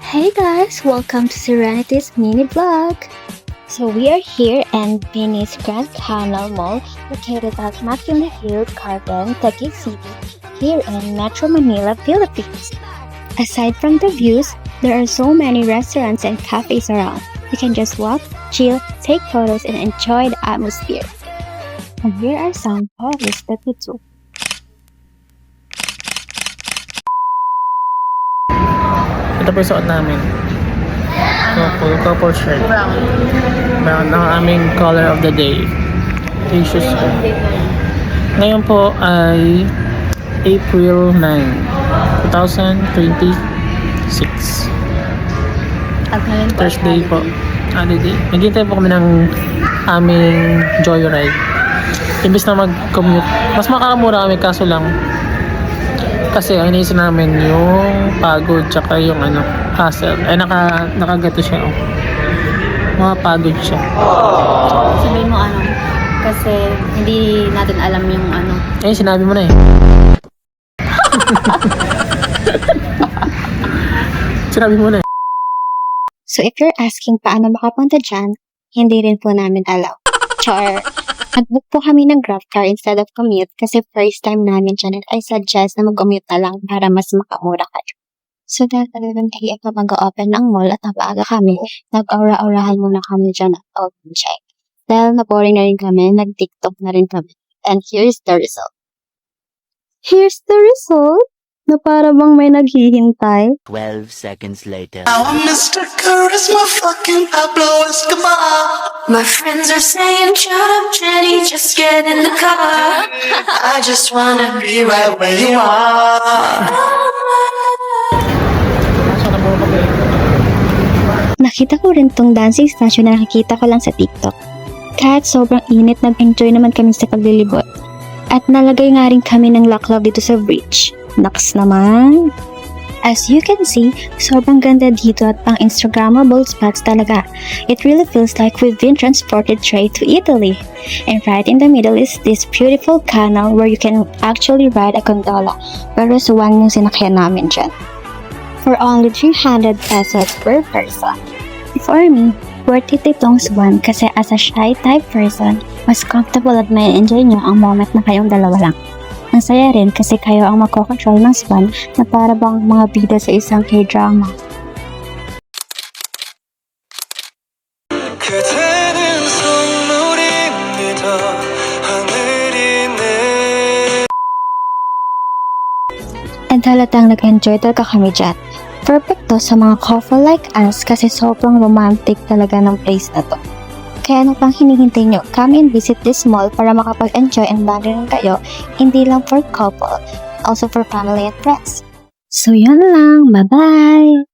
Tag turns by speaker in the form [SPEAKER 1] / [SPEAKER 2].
[SPEAKER 1] Hey guys, welcome to Serenity's mini vlog. So we are here in Venice Grand Canal Mall, located at McKinley Hill Garden, Taguig City, here in Metro Manila, Philippines. Aside from the views, there are so many restaurants and cafes around. You can just walk, chill, take photos, and enjoy the atmosphere. And here are some photos that we took.
[SPEAKER 2] Ito po yung suot namin. Couple shirt. Brown ang aming color of the day. T-shirt ko. Ngayon po ay April 9, 2026. Thursday po. Holiday. Naghintay po kami ng aming joyride. Imbis na mag-commute. Mas makakamura kami kaso lang. Kasi ang iniisip namin yung pagod tsaka yung hassle. Nakagato siya. Oh. Pagod siya.
[SPEAKER 3] Sabihin mo kasi hindi natin alam yung
[SPEAKER 2] Sinabi mo na eh. Sinabi mo na eh.
[SPEAKER 1] So if you're asking paano makapunta dyan, hindi rin po namin alam. Char! Nag-book po kami ng grab car instead of commute kasi first time namin dyan and I suggest na mag-commute na lang para mas makamura kayo. So dahil talagang kaya pa mag-open ng mall at napaaga kami, nag-aura-aurahan muna kami dyan at open check. Dahil na-boring na rin kami, nag-tiktok na rin kami. And here's the result. Here's the result? Na para bang may naghihintay.
[SPEAKER 4] 12 seconds later.
[SPEAKER 5] Now I'm Mr. Charisma, fucking Pablo Escobar. My friends are saying, shut up, Jenny, just get in the car. I just wanna be right where you are.
[SPEAKER 1] Nakita ko rin tong dancing station na nakikita ko lang sa TikTok. Kahit sobrang init, nag-enjoy naman kami sa paglilibot. At nalagay nga rin kami ng laklaw dito sa bridge. Naks naman! As you can see, sobrang ganda dito at pang Instagrammable spots talaga. It really feels like we've been transported straight to Italy. And right in the middle is this beautiful canal where you can actually ride a gondola. Pero suwan yung sinakyan namin dyan. For only 300 pesos per person. For me, worth it itong swan kasi as a shy type person, mas comfortable at may enjoy nyo ang moment na kayong dalawa lang. Ang saya rin kasi kayo ang makokontrol ng swan na para bang mga bida sa isang K-drama. And halatang nag-enjoy talaga kami dyan. Perfect to sa mga couple like us kasi sobrang romantic talaga ng place na to. Kaya ano pang hinihintay nyo, come and visit this mall para makapag-enjoy and bond rin kayo, hindi lang for couple, also for family and friends. So yun lang, bye-bye!